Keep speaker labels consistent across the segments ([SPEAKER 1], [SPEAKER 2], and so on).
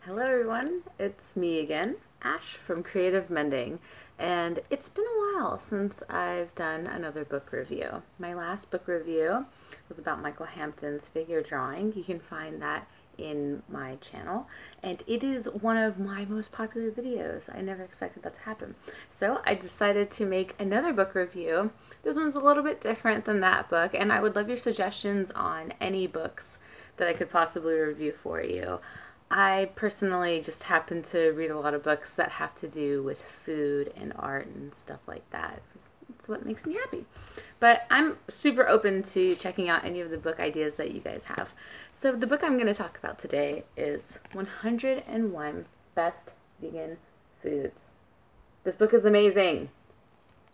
[SPEAKER 1] Hello everyone, it's me again, Ash from Creative Mending, and it's been a while since I've done another book review. My last book review was about Michael Hampton's figure drawing. You can find that in my channel, and it is one of my most popular videos. I never expected that to happen. So I decided to make another book review. This one's a little bit different than that book, and I would love your suggestions on any books that I could possibly review for you. I personally just happen to read a lot of books that have to do with food and art and stuff like that. It's what makes me happy. But I'm super open to checking out any of the book ideas that you guys have. So the book I'm going to talk about today is 101 Best Vegan Foods. This book is amazing.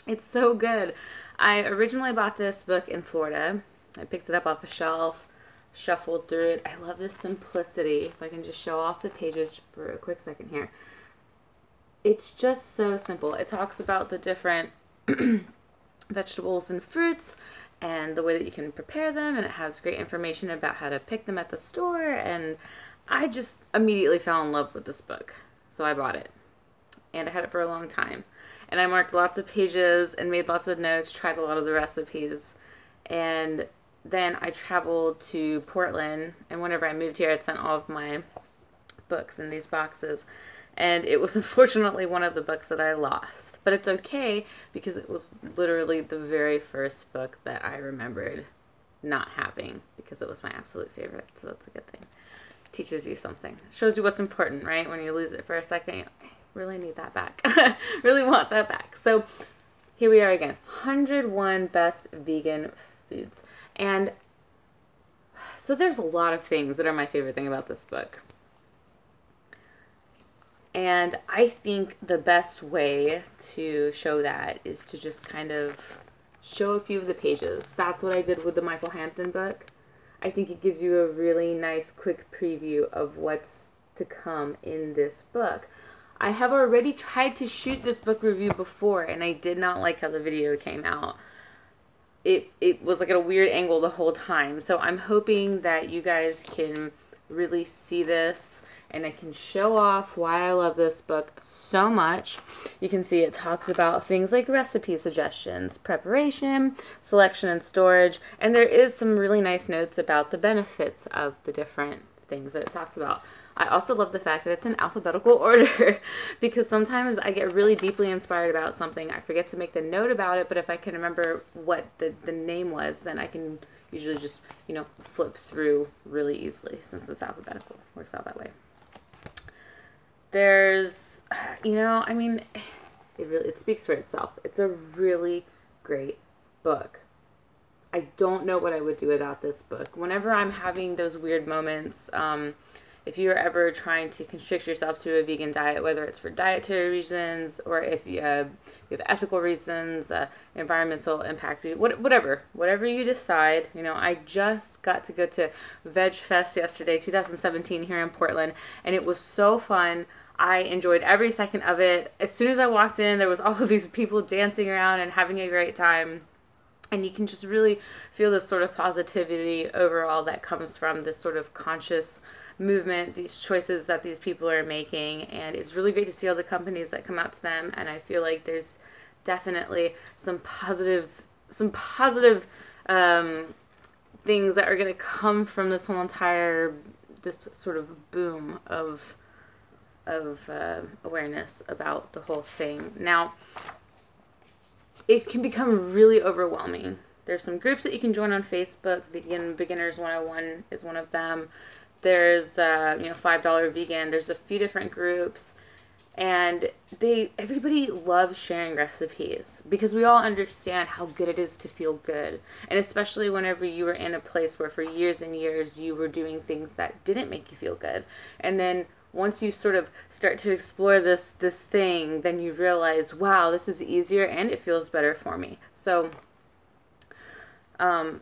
[SPEAKER 1] It's so good. I originally bought this book in Florida. I picked it up off the shelf, shuffled through it. I love this simplicity. If I can just show off the pages for a quick second here. It's just so simple. It talks about the different vegetables and fruits and the way that you can prepare them, and it has great information about how to pick them at the store, and I just immediately fell in love with this book. So I bought it, and I had it for a long time, and I marked lots of pages and made lots of notes, tried a lot of the recipes, and then I traveled to Portland, and whenever I moved here, I'd sent all of my books in these boxes, and it was unfortunately one of the books that I lost. But it's okay, because it was literally the very first book that I remembered not having, because it was my absolute favorite, so that's a good thing. It teaches you something. Shows you what's important, right? When you lose it for a second, you're like, I really need that back. Really want that back. So here we are again. 101 Best Vegan Foods. And so there's a lot of things that are my favorite thing about this book. And I think the best way to show that is to just kind of show a few of the pages. That's what I did with the Michael Hampton book. I think it gives you a really nice quick preview of what's to come in this book. I have already tried to shoot this book review before, and I did not like how the video came out. It was like at a weird angle the whole time. So I'm hoping that you guys can really see this, and I can show off why I love this book so much. You can see it talks about things like recipe suggestions, preparation, selection and storage, and there is some really nice notes about the benefits of the different things that it talks about. I also love the fact that it's in alphabetical order, because sometimes I get really deeply inspired about something. I forget to make the note about it, but if I can remember what the name was, then I can usually just, flip through really easily, since it's alphabetical. Works out that way. There's, it speaks for itself. It's a really great book. I don't know what I would do without this book. Whenever I'm having those weird moments, if you're ever trying to constrict yourself to a vegan diet, whether it's for dietary reasons or if you have ethical reasons, environmental impact, whatever you decide. I just got to go to Veg Fest yesterday, 2017, here in Portland, and it was so fun. I enjoyed every second of it. As soon as I walked in, there was all of these people dancing around and having a great time. And you can just really feel this sort of positivity overall that comes from this sort of conscious movement, these choices that these people are making. And it's really great to see all the companies that come out to them. And I feel like there's definitely some positive things that are going to come from this whole this sort of boom of awareness about the whole thing. Now, it can become really overwhelming. There's some groups that you can join on Facebook. Vegan Beginners 101 is one of them. There's $5 Vegan. There's a few different groups, and everybody loves sharing recipes, because we all understand how good it is to feel good, and especially whenever you were in a place where for years and years you were doing things that didn't make you feel good, and then once you sort of start to explore this thing, then you realize, wow, this is easier and it feels better for me. So don't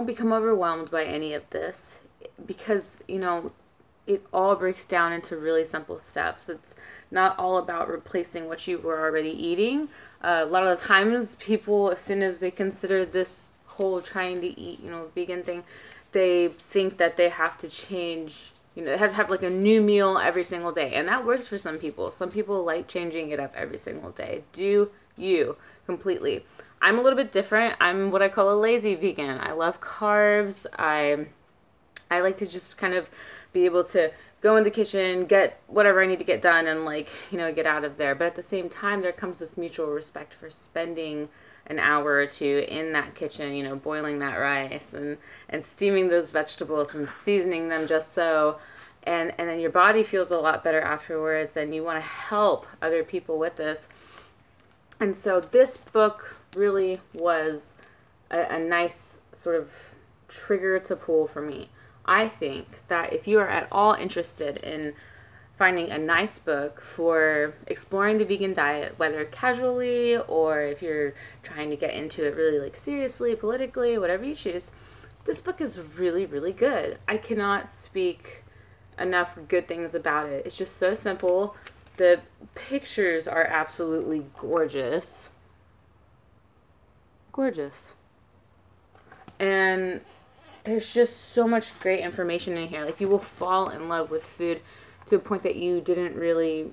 [SPEAKER 1] become overwhelmed by any of this, because, it all breaks down into really simple steps. It's not all about replacing what you were already eating. A lot of the times people, as soon as they consider this whole trying to eat, vegan thing, they think that they have to change You know, have to have like a new meal every single day. And that works for some people. Some people like changing it up every single day. Do you completely. I'm a little bit different. I'm what I call a lazy vegan. I love carbs. I like to just kind of be able to go in the kitchen, get whatever I need to get done, and like, you know, get out of there. But at the same time, there comes this mutual respect for spending an hour or two in that kitchen, you know, boiling that rice and steaming those vegetables and seasoning them just so. And then your body feels a lot better afterwards, and you want to help other people with this. And so this book really was a nice sort of trigger to pull for me. I think that if you are at all interested in finding a nice book for exploring the vegan diet, whether casually or if you're trying to get into it really like seriously, politically, whatever you choose, this book is really, really good. I cannot speak enough good things about it. It's just so simple. The pictures are absolutely gorgeous. Gorgeous. And there's just so much great information in here. Like, you will fall in love with food to a point that you didn't really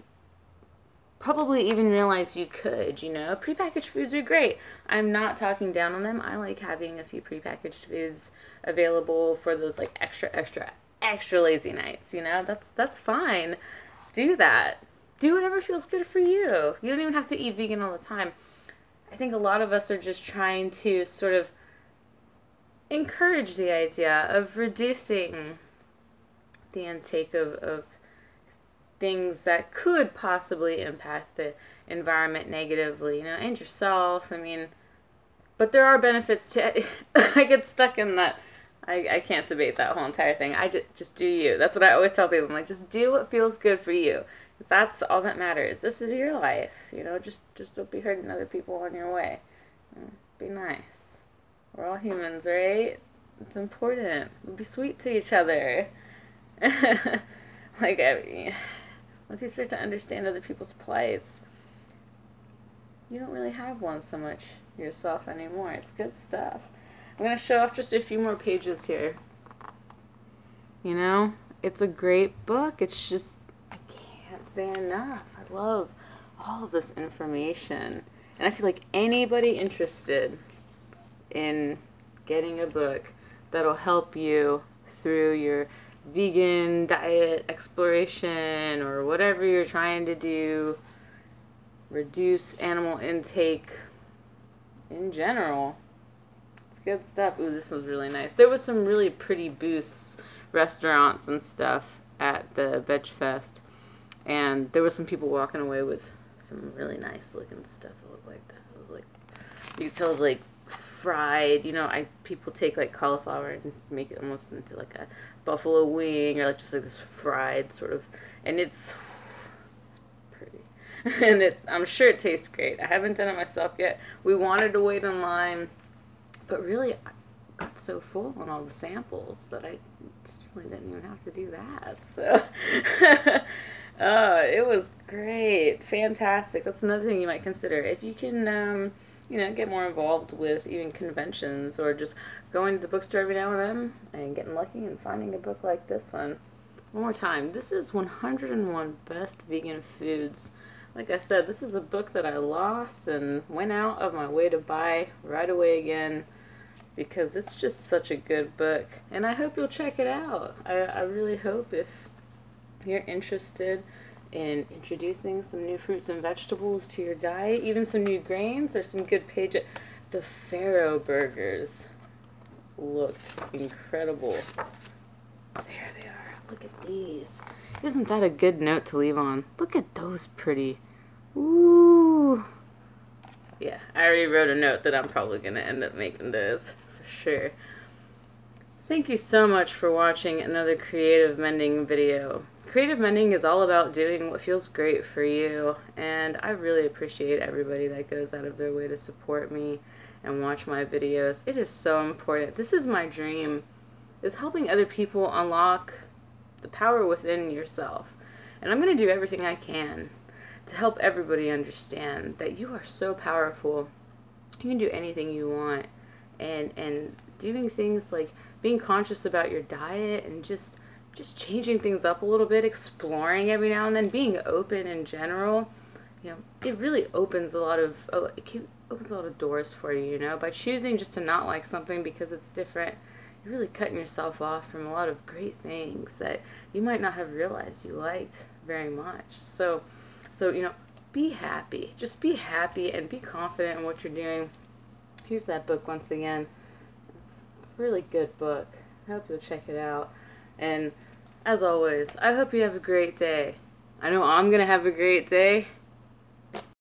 [SPEAKER 1] probably even realize you could, you know. Prepackaged foods are great. I'm not talking down on them. I like having a few prepackaged foods available for those like extra lazy nights, you know. That's fine. Do that. Do whatever feels good for you. You don't even have to eat vegan all the time. I think a lot of us are just trying to sort of encourage the idea of reducing the intake of things that could possibly impact the environment negatively, you know, and yourself. I mean, but there are benefits to it. I get stuck in that. I can't debate that whole entire thing. I just do you. That's what I always tell people. I'm like, just do what feels good for you. Because that's all that matters. This is your life. You know, just don't be hurting other people on your way. You know, be nice. We're all humans, right? It's important. Be sweet to each other. Like, I mean, once you start to understand other people's plights, you don't really have one so much yourself anymore. It's good stuff. I'm going to show off just a few more pages here. You know, it's a great book. It's just, I can't say enough. I love all of this information. And I feel like anybody interested in getting a book that'll help you through your vegan diet exploration or whatever you're trying to do, reduce animal intake in general. It's good stuff. Ooh, this was really nice. There was some really pretty booths, restaurants and stuff at the Veg Fest, and there was some people walking away with some really nice looking stuff that looked like that. It was like, you could tell it was like fried, you know. People take like cauliflower and make it almost into like a buffalo wing or like just like this fried sort of, and it's pretty. And I'm sure it tastes great. I haven't done it myself yet. We wanted to wait in line, but really I got so full on all the samples that I just really didn't even have to do that. So it was great. Fantastic. That's another thing you might consider. If you can you know, get more involved with even conventions or just going to the bookstore every now and then and getting lucky and finding a book like this one. One more time. This is 101 Best Vegan Foods. Like I said, this is a book that I lost and went out of my way to buy right away again because it's just such a good book. And I hope you'll check it out. I really hope if you're interested in introducing some new fruits and vegetables to your diet, even some new grains. There's some good pages. The Farro burgers looked incredible. There they are. Look at these. Isn't that a good note to leave on? Look at those pretty. Ooh. Yeah, I already wrote a note that I'm probably going to end up making those for sure. Thank you so much for watching another Creative Mending video. Creative Mending is all about doing what feels great for you, and I really appreciate everybody that goes out of their way to support me and watch my videos. It is so important. This is my dream, is helping other people unlock the power within yourself. And I'm going to do everything I can to help everybody understand that you are so powerful. You can do anything you want, and doing things like being conscious about your diet and just just changing things up a little bit, exploring every now and then, being open in general, it really opens a lot of opens a lot of doors for you. By choosing just to not like something because it's different, you're really cutting yourself off from a lot of great things that you might not have realized you liked very much. So be happy. Just be happy and be confident in what you're doing. Here's that book once again. It's a really good book. I hope you'll check it out. And as always, I hope you have a great day. I know I'm going to have a great day.